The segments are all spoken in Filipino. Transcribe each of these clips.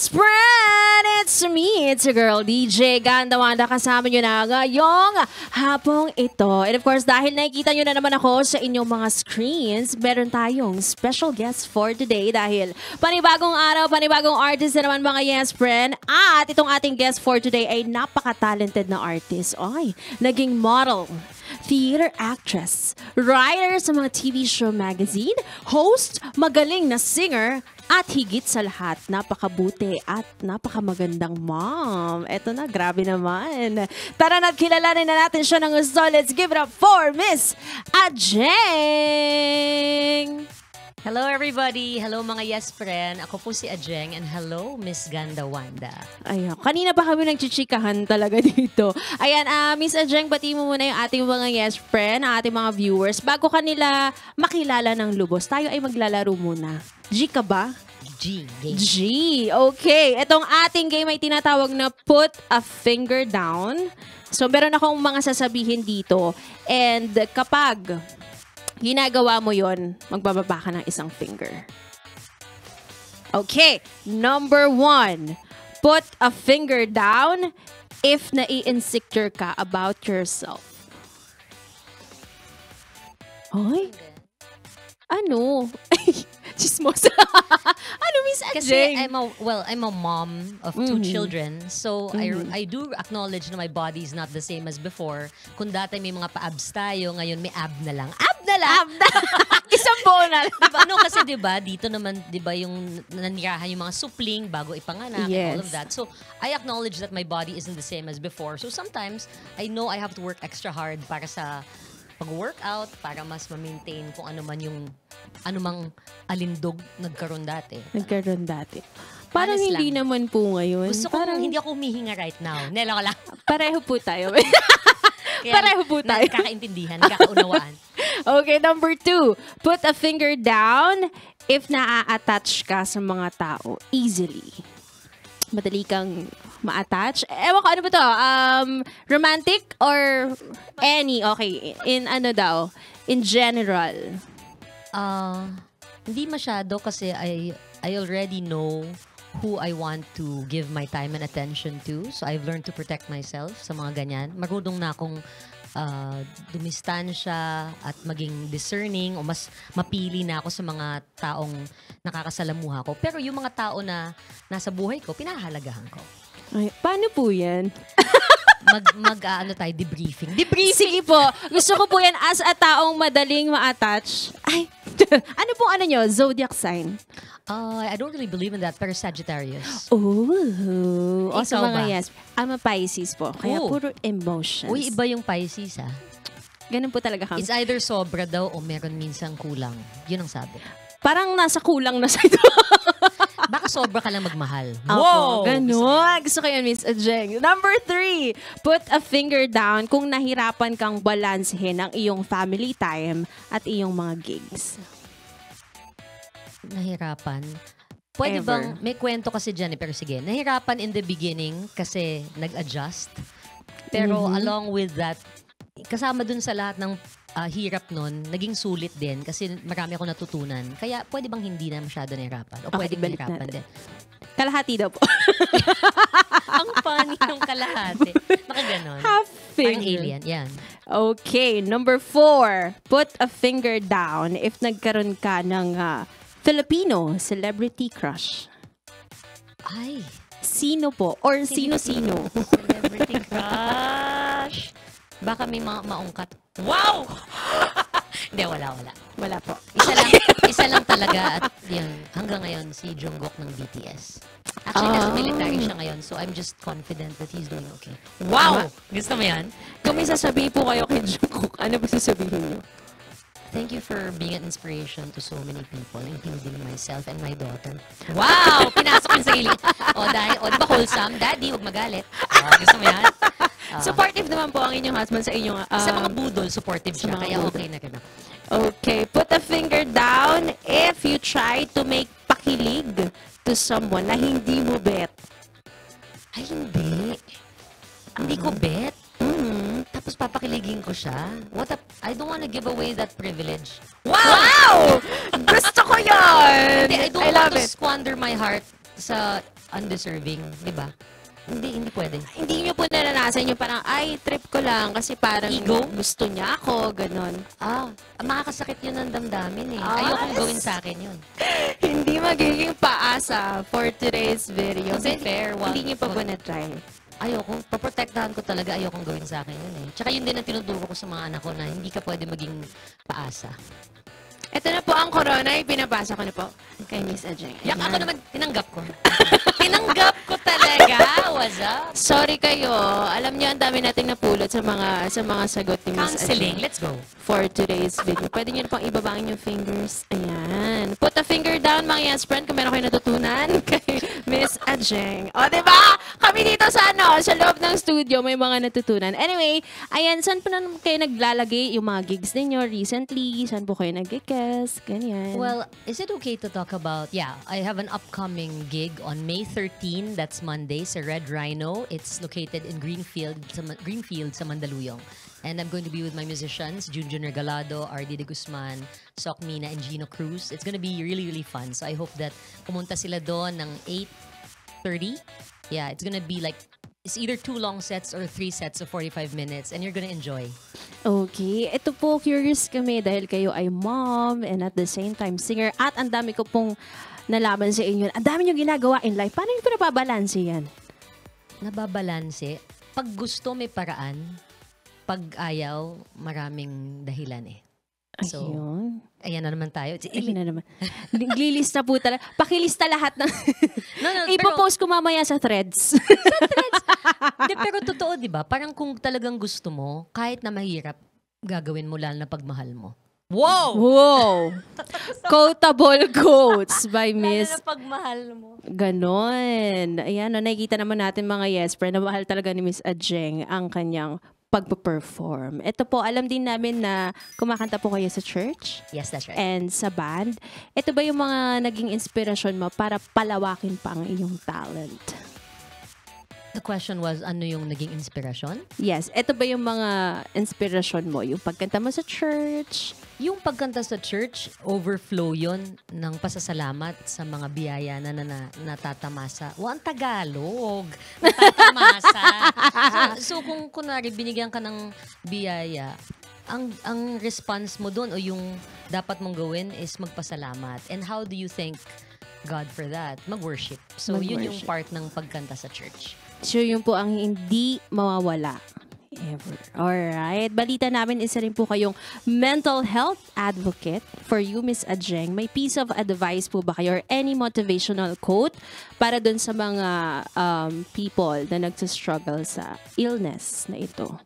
Yes, friend! It's me, it's your girl, DJ Ganda Wanda. Kasama nyo na ngayong hapong ito. And of course, dahil nakikita nyo na naman ako sa inyong mga screens, meron tayong special guest for today dahil panibagong araw, panibagong artist na naman mga yes, friend. At itong ating guest for today ay napaka-talented na artist. Ay, naging model, theater actress, writer sa mga TV show magazine, host, magaling na singer, at higit sa lahat, napakabuti at napakamagandang mom. Eto na, grabe naman. Tara na't kilalanin na natin siya ng gusto. Let's give it up for Miss Ajeng! Hello everybody! Hello mga yes friend. Ako po si Ajeng and hello Miss Ganda Wanda. Ayan, kanina pa kami nagchichikahan talaga dito. Ayan, Miss Ajeng, bati mo muna yung ating mga yes friend, ang ating mga viewers. Bago kanila makilala ng lubos, tayo ay maglalaro muna. G ka ba? G. Game. G. Okay. Itong ating game ay tinatawag na Put a Finger Down. So, meron akong mga sasabihin dito. And kapag ginagawa mo yon, magbababa ka ng isang finger. Okay. Number 1. Put a finger down if nai-insecure ka about yourself. Hoy? Ano? Chismosa. Ano, Miss Ajeng? Kasi I'm a mom of 2 children. So, I do acknowledge na my body is not the same as before. Kung dati may mga pa-abs tayo, ngayon may ab na lang. Ab na lang! Isang buo na lang. Diba, no, kasi diba, dito naman, diba, yung nanirahan yung mga supling bago ipanganak and all of that. So, I acknowledge that my body isn't the same as before. So, sometimes, I know I have to work extra hard para sa pag-workout, para mas ma-maintain kung ano man yung anumang alindog nagkaroon dati. Nagkaroon dati. Parang Honest hindi lang. naman po ngayon. Gusto ko, hindi ako humihinga right now. Nela ko lang. Pareho po tayo. Kaya, Pareho po tayo. Nakakaintindihan, nakakaunawaan. Okay, number 2. Put a finger down if naa-attach ka sa mga tao easily. Madali kang ma-attach. Ewan ko, ano ba to? Romantic or any? Okay, in ano daw? In general. Hindi masyado kasi I already know who I want to give my time and attention to. So I've learned to protect myself sa mga ganyan. Marunong na akong dumistansya at maging discerning o mas mapili na ako sa mga taong nakakasalamuha ko. Pero yung mga tao na nasa buhay ko, pinahalagahan ko. Ay, paano po yan? Ano tayo, debriefing. Sige po. Gusto ko po yan as a taong madaling ma-attach. Ay, ano pong ano nyo? Zodiac sign? I don't really believe in that, pero Sagittarius. Ooh. O sa Ikaw mga ba? yes. I'm a Pisces po. Kaya Ooh. puro emotions. Uy, iba yung Pisces, ha? Ganun po talaga kami. It's either sobra daw o meron minsan kulang. Yun ang sabi. Parang nasa kulang na sa'yo. Baka sobra ka lang magmahal. Wow! Ganun. Gusto ko yun, Miss Ajeng. Number 3. Put a finger down kung nahirapan kang balansehin ang iyong family time at iyong mga gigs. Nahirapan. Pwede Ever. bang, may kwento kasi dyan pero sige. Nahirapan in the beginning kasi nag-adjust. Pero along with that, kasama dun sa lahat ng hirap nun, naging sulit din kasi marami ako natutunan. Kaya pwede bang hindi na masyado nahirapan? O pwede balik mahirapan natin. din? Kalahati daw po. Ang funny ng kalahati. Baka ganon. Half Parang finger. alien. Yan. Okay. Number 4. Put a finger down if nagkaroon ka ng Filipino celebrity crush. Ay. Sino po? Or sino-sino? Celebrity crush. Baka may mga maungkat. Wow! Hindi, wala. Wala po. Isa lang talaga at yun, hanggang ngayon si Jungkook ng BTS. Actually, nasa military siya ngayon, so I'm just confident that he's doing okay. Wow! Gusto mo yan? Kung may sasabihin po kayo kay Jungkook, ano ba sasabihin niyo? Thank you for being an inspiration to so many people, including myself and my daughter. Wow! Pinasok yung sarili. Dahil, di ba wholesome? Daddy, huwag magalit. Gusto mo yan? Supportive naman po ang inyong husband sa inyong... sa mga budol, supportive siya. mga Kaya budol. okay na rin ako. Okay. Put a finger down if you try to make pakilig to someone na hindi mo bet. Ay, hindi. Hindi ko bet. Tapos papakiligin ko siya. I don't want to give away that privilege. Wow! Gusto ko yun! Hindi, I don't want to squander my heart sa undeserving, di ba? Hindi pwede. Hindi nyo po naranasan yung parang, ay, trip ko lang kasi parang Ego? gusto niya ako, ganon. Makakasakit yun ng damdamin eh. Ah, Ayokong gawin sa akin yun. Hindi magiging paasa for today's video. To be fair, Hindi nyo pa po na-try. Ayokong, paprotektahan ko talaga, ayokong gawin sa akin yun eh. Tsaka yun din ang tinuturo ko sa mga anak ko na hindi ka pwede maging paasa. Ito na po ang corona, ipinabasa ko na po kay Miss Ajay. Yak ako naman, tinanggap ko. Tinanggap ko talaga. What's up? Sorry kayo. Alam niyo, ang dami nating napulot sa mga sagot ni Miss Counseling. Ajay. Let's go. For today's video. Pwede niyo na pang ibabangin yung fingers. Ayan. Put a finger down, mga yes friend, kung meron kayo natutunan kay Miss Ajeng. O, diba? Kami dito sa loob ng studio, may mga natutunan. Anyway, ayan, saan po na kayo naglalagay yung mga gigs ninyo recently? Saan po kayo nag-guest? Ganyan. Well, is it okay to talk about, I have an upcoming gig on May 13, that's Monday, sa Red Rhino. It's located in Greenfield sa Mandaluyong. And I'm going to be with my musicians, Junjun Regalado, RD De Guzman, Sok Mina, and Gino Cruz. It's going to be really, really fun. So I hope that pumunta sila doon ng 8:30. Yeah, it's going to be like, it's either 2 long sets or 3 sets of 45 minutes. And you're going to enjoy. Okay. Ito po, curious kami dahil kayo ay mom and at the same time singer. At ang dami ko pong nalaman sa inyo. Ang dami nyo ginagawa in life. Paano nyo pinababalanse yan? Nababalanse. Pag gusto, may paraan. Pag ayaw, maraming dahilan eh. So, Ayun. ayan na naman tayo. Ayun na naman. Naglilista po talaga. Pakilista lahat ng... No, Ipopost ko mamaya sa threads. pero totoo, di ba? Parang kung talagang gusto mo, kahit na mahirap, gagawin mo lalo na pagmahal mo. Wow! Wow! Quotable quotes by Miss... Lalo na pagmahal mo. Ganon. Ayan, nakikita naman natin mga yes friend na mahal talaga ni Miss Ajeng ang kanyang pagpa-perform. Ito po, alam din namin na kumakanta po kayo sa church. Yes, that's right. And sa band. Ito ba yung mga naging inspirasyon mo para palawakin pa ang iyong talent? The question was, ano yung naging inspirasyon? Yes. Ito ba yung mga inspirasyon mo? Yung pagkanta mo sa church? Yung pagkanta sa church, overflow yon ng pasasalamat sa mga biyaya na natatamasa. O, ang Tagalog. Natatamasa. so kung kunwari, binigyan ka ng biyaya, ang response mo doon o yung dapat mong gawin is magpasalamat. And how do you thank God for that? Mag-worship. So, yun yung part ng pagkanta sa church. So, yun po ang hindi mawawala. Ever. Alright. Balita namin, isa rin po kayong mental health advocate. For you, Miss Ajeng, may piece of advice po ba kayo or any motivational quote para dun sa mga people na nagsastruggle sa illness na ito?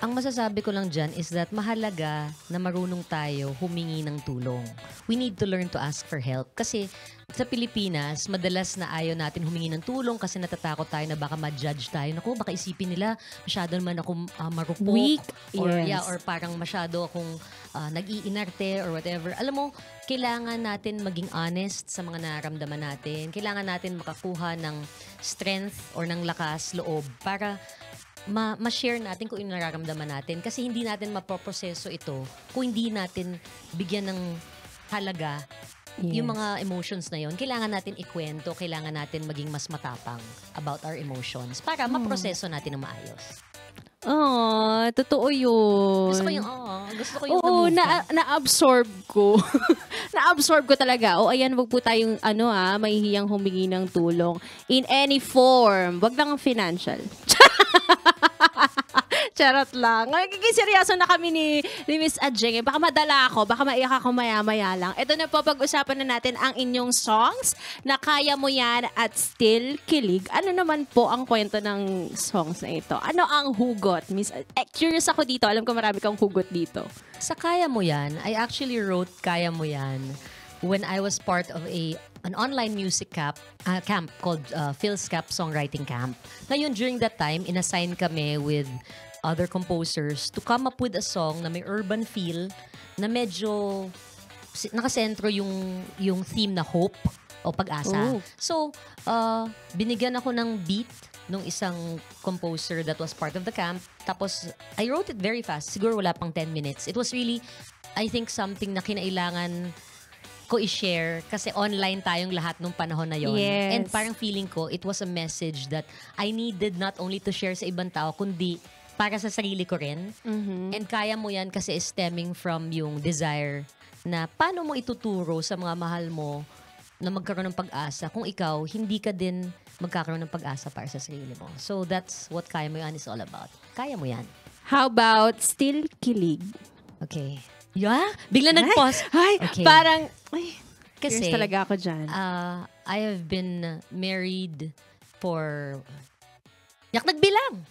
Ang masasabi ko lang dyan is that mahalaga na marunong tayo humingi ng tulong. We need to learn to ask for help. Kasi sa Pilipinas, madalas na ayaw natin humingi ng tulong kasi natatakot tayo na baka ma-judge tayo. Naku, baka isipin nila, masyado naman ako marupok. Weak. Or, yes. or parang masyado akong nag-iinarte or whatever. Alam mo, kailangan natin maging honest sa mga nararamdaman natin. Kailangan natin makakuha ng strength or ng lakas loob para ma-share natin kung yung nararamdaman natin. Kasi hindi natin mapoproseso ito kung hindi natin bigyan ng halaga yung mga emotions na yon. Kailangan natin ikwento, kailangan natin maging mas matapang about our emotions para maproseso natin ng maayos. Totoo yun. Gusto ko yung Oo, na-absorb ko. Na-absorb ko talaga. Ayan, wag po tayong, mahihiyang humingi ng tulong in any form. Wag lang ang financial. Charot lang. Nagiging seryoso na kami ni Miss Ajeng. Baka madala ako, baka maiyak ako maya-maya lang. Ito na po, pag-usapan na natin ang inyong songs na Kaya Mo Yan at Still Kilig. Ano naman po ang kwento ng songs na ito? Ano ang hugot? Miss, curious ako dito. Alam ko marami kang hugot dito. Sa Kaya Mo Yan, I actually wrote Kaya Mo Yan when I was part of an online music camp called Phil's Cap Songwriting Camp. Ngayon, during that time, inassign kami with other composers to come up with a song na may urban feel na medyo nakasentro yung theme na hope o pag-asa. So, binigyan ako ng beat nung isang composer that was part of the camp. Tapos, I wrote it very fast. Siguro wala pang 10 minutes. It was really, I think, something na kinailangan ko i-share kasi online tayong lahat nung panahon na yon. Yes. And parang feeling ko, it was a message that I needed not only to share sa ibang tao, kundi para sa sarili ko rin. And kaya mo yan kasi stemming from yung desire na paano mo ituturo sa mga mahal mo na magkaroon ng pag-asa kung ikaw, hindi ka din magkakaroon ng pag-asa para sa sarili mo. So that's what Kaya Mo Yan is all about. Kaya mo yan. How about Still Kilig? Okay. Yeah? Bigla nag-pause. Ay, Okay. parang, ay, Kasi, curious talaga ako dyan. I have been married for... nagbilang.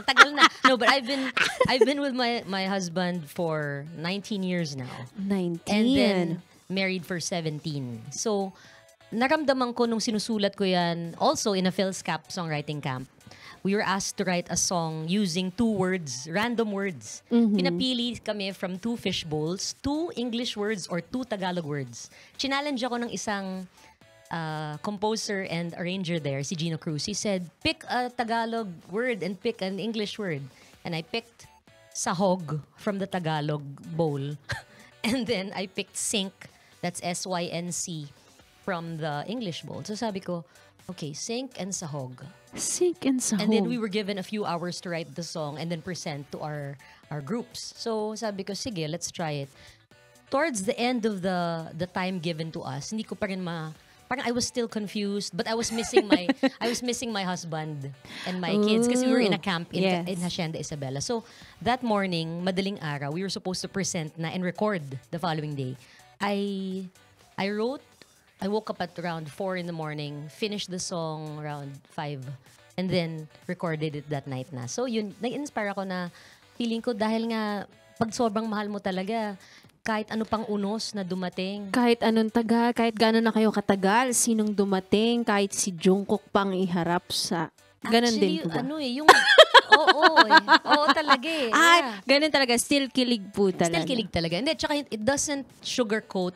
Tagal na. No, but I've been with my husband for 19 years now. 19. And then married for 17. So, naramdaman ko nung sinusulat ko yan, also in a PhilSCAP songwriting camp, we were asked to write a song using 2 words, random words. Pinapili kami from 2 fish bowls, 2 English words or 2 Tagalog words. Challenge ako ng isang composer and arranger there, si Gino Cruz. He said, pick a Tagalog word and pick an English word. And I picked sahog from the Tagalog bowl. And then I picked sink, that's S-Y-N-C, from the English bowl. So sabi ko, okay, sink and sahog. Sink and sahog. And then we were given a few hours to write the song and then present to our groups. So sabi ko, sige, let's try it. Towards the end of the time given to us, hindi ko pa rin parang I was still confused, but I was missing my husband and my kids kasi we were in a camp in Hacienda Isabela. So that morning, madaling araw, we were supposed to present na and record the following day. I woke up at around 4 in the morning, finished the song around 5, and then recorded it that night na. So yun, nag-inspire ako na feeling ko dahil nga pag sobrang mahal mo talaga, kahit ano pang unos na dumating. Kahit anong tagal, kahit gano'n na kayo katagal, sinong dumating, kahit si Jungkook pang iharap sa... Ganon Actually, din po ba? Oo talaga eh. Ah, ganun talaga. Still kilig po talaga. Still kilig talaga. Hindi, tsaka it doesn't sugarcoat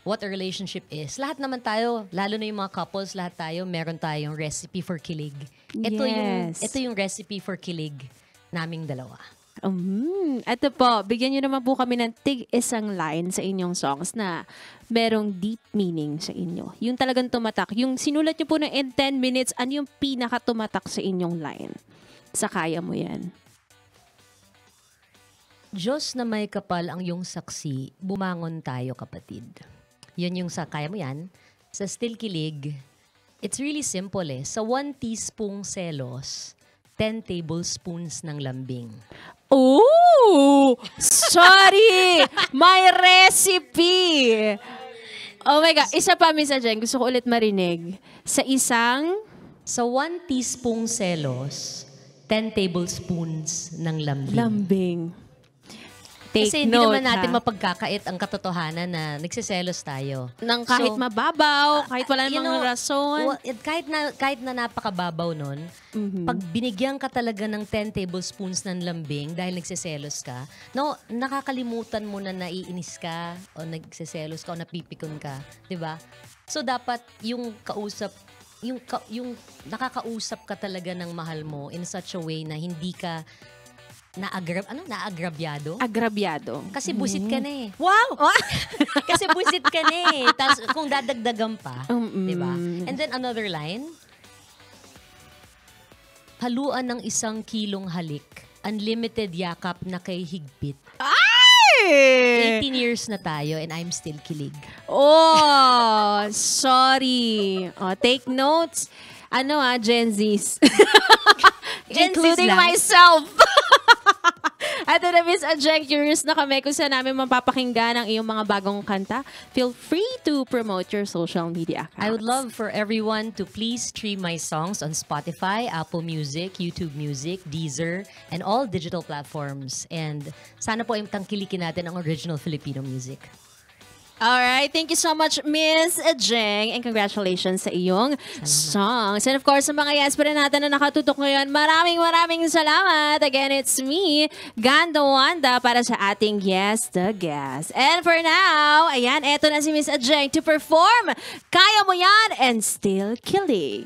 what a relationship is. Lahat naman tayo, lalo na yung mga couples, lahat tayo, meron tayong recipe for kilig. Ito yung recipe for kilig naming dalawa. Ito po, bigyan nyo naman po kami ng tig-isang line sa inyong songs na merong deep meaning sa inyo. Yung talagang tumatak. Yung sinulat nyo po na in 10 minutes, ano yung pinaka-tumatak sa inyong line? Sa Kaya Mo Yan. Diyos na may kapal ang iyong saksi, bumangon tayo kapatid. Yun yung sa Kaya Mo Yan. Sa Still Kilig, it's really simple eh. Sa 1 teaspoon selos, 10 tablespoons ng lambing. Oh! Sorry! My recipe! Oh my God. Isa pa, Miss Jen. Gusto ko ulit marinig. Sa 1 teaspoon selos, 10 tablespoons ng lambing. Lambing. Take Kasi hindi note, naman natin ha? mapagkakait ang katotohanan na nagsiselos tayo. Nang kahit So, mababaw, kahit wala namang rason. Kahit na napakababaw nun, pag binigyan ka talaga ng 10 tablespoons ng lambing dahil nagsiselos ka, no, nakakalimutan mo na naiinis ka o nagsiselos ka o napipikon ka. 'Di ba? So dapat yung kausap, yung nakakausap ka talaga ng mahal mo in such a way na hindi ka naagrabyado? Agrabyado. Kasi busit ka na eh. Wow! Kasi busit ka na eh. Tapos kung dadagdagan pa, di ba? And then another line, haluan ng 1 kilong halik, unlimited yakap na kay higpit. Ay! 18 years na tayo and I'm still kilig. Oh, sorry. Oh, take notes. Gen Zs. Gen Zs Including lang. myself. At na Miss Jen, curious na kami kung saan namin mapapakinggan ang iyong mga bagong kanta. Feel free to promote your social media accounts. I would love for everyone to please stream my songs on Spotify, Apple Music, YouTube Music, Deezer, and all digital platforms. And sana po ay tangkilikin natin ang original Filipino music. Alright, thank you so much, Miss Jeng, and congratulations sa iyong songs. And of course, sa mga yes pa rin natin na nakatutok ngayon, maraming salamat. Again, it's me, Ganda Wanda, para sa ating Yes the Guest. And for now, ayan, eto na si Miss Jeng to perform Kaya Mo Yan and Still Kilig.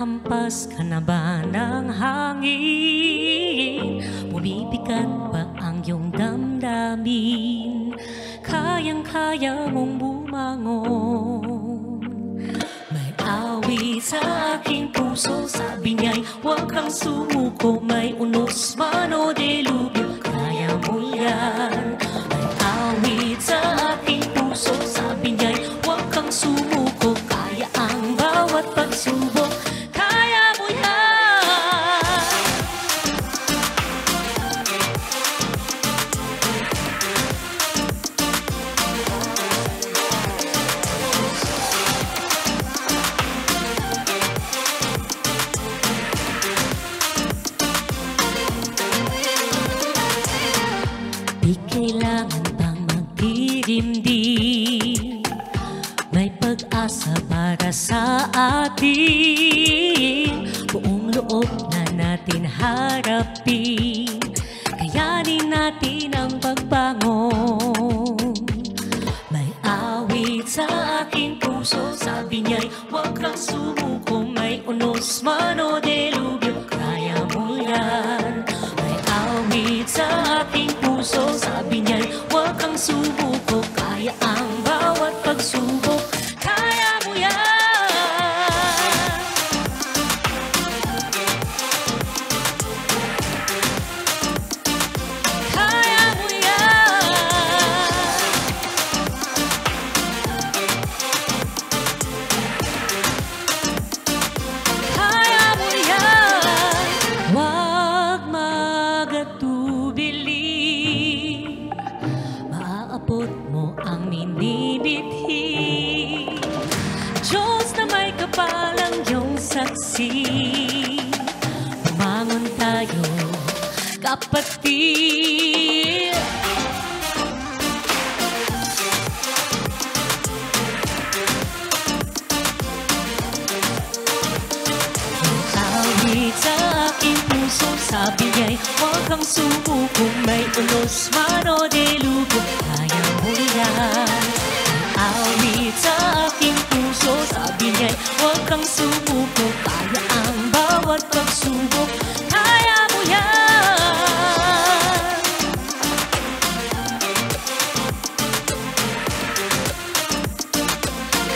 Nahampas ka na ba ng hangin? Bumibigat ba ang iyong damdamin? Kayang-kaya mong bumangon. May awit sa aking puso, sabi niya'y huwag kang sumuko. May unos man o delubyo, kaya mo yan. May awit sa aking puso, sabi niya'y huwag kang sumuko. Kaya ang bawat pagsubok, kaya mo yan. Di kailangan pang magdirimdim, may pag-asa para sa atin. Buong loob na natin harapin, kayanin natin ang pagbangon. May awit sa aking puso, sabi niya'y huwag kang sumuko. May unos man o delubyo, kaya mo yan. May awit sa aking puso, sabi niya'y huwag kang sumuko. Kaya ang bawat pagsubok, kaya mo yan. Kaya mo yan. Kaya mo yan. Huwag magatubili, maaabot mo ang minimithi. Diyos na may kapalang iyong saksi, bumangon tayo, kapatid. Awit sa aking puso, sabi niya'y huwag kang sumuko. May unos man o delubyo, kaya mo yan. Awit sa aking puso, sabi niya'y huwag kang sumuko. Kaya ang bawat pagsubok, kaya mo yan.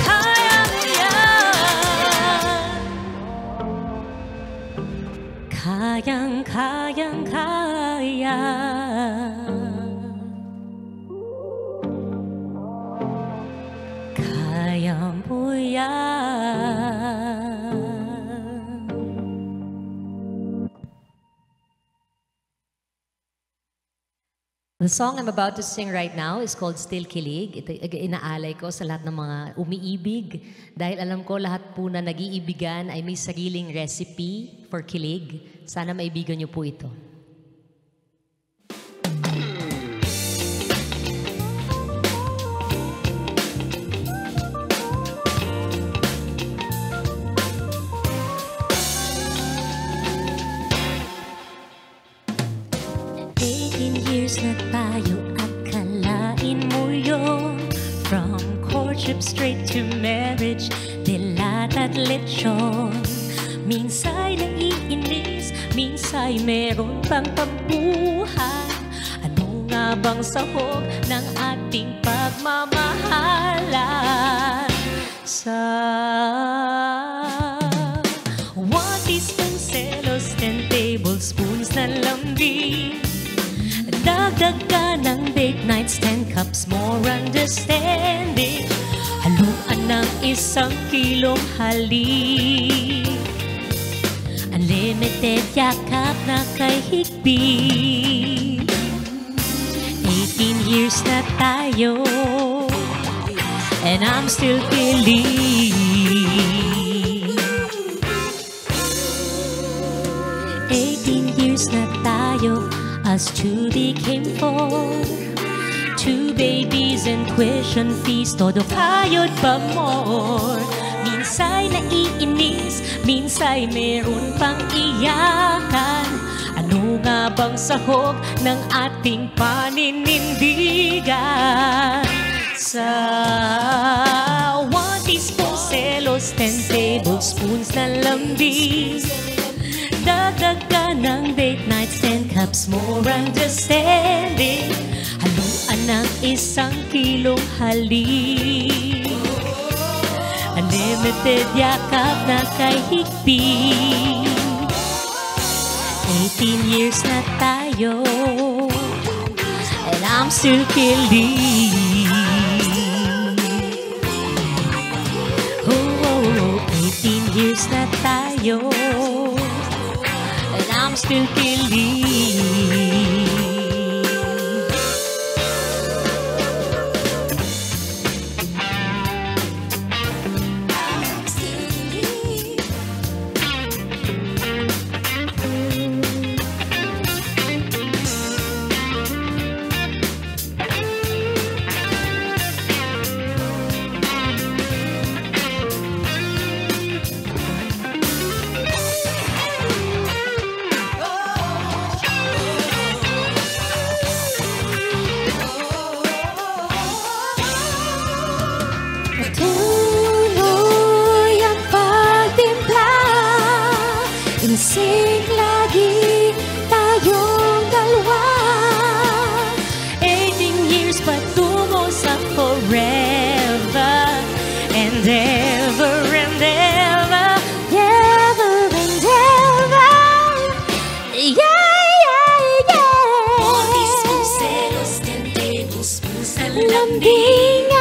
Kaya mo yan. Kayang-kaya. Kaya mo yan. The song I'm about to sing right now is called Still Kilig. Ito inaalay ko sa lahat ng mga umiibig dahil alam ko lahat po na nag-iibigan ay may sariling recipe for kilig. Sana maibigan niyo po ito. Years na tayo, akalain mo yun. From courtship straight to marriage, dilat at lechon. Minsa'y naiinis, minsa'y meron pang pambuhay. Ano nga bang sahog ng ating pagmamahalan? One teaspoon selos, 10 tablespoons na lambing. Dagdag ka ng date nights, 10 cups more understanding. Haluan ng 1 kilong halik, unlimited yakap na kay higpit. 18 years na tayo, and I'm still kilig. 18 years na tayo, us two became 4. 2 babies and tuition fees, todo kayod pa more. Minsa'y naiinis, minsa'y meron pang iyakan. Ano nga bang sahog ng ating paninindigan? Sa 1 teaspoon selos, 10 tablespoons na lambing. Dagdag ka ng date nights, 10 cups more understanding. Haluan ng 1 kilong halik. Unlimited yakap na kay higpit. 18 years na tayo, and I'm still kilig. Oh, 18 years na tayo, and I'm still kilig. Tuloy ang pagtimpla, insing lagi tayong dalawa. 18 years patungo sa forever and ever and ever, ever and ever. Yeah, yeah, yeah. 1 teaspoon selos, 10 tablespoons sa lambingan.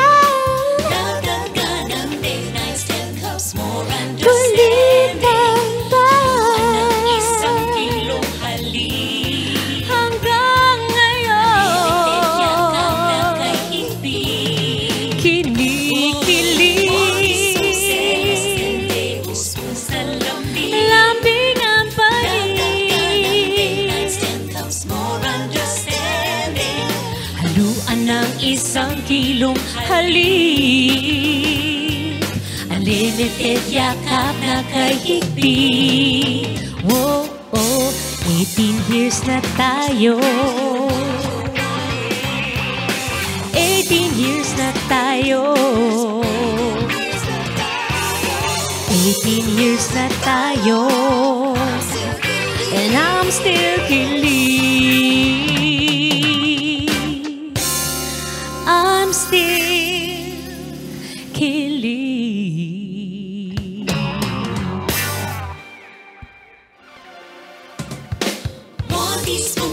Haluan ng 1 kilong halik. Unlimited yakap na kay higpit. Whoa, oh, 18 years na tayo. 18 years na tayo. 18 years na tayo, and I'm still kilig. I'm still kilig. 1 teaspoon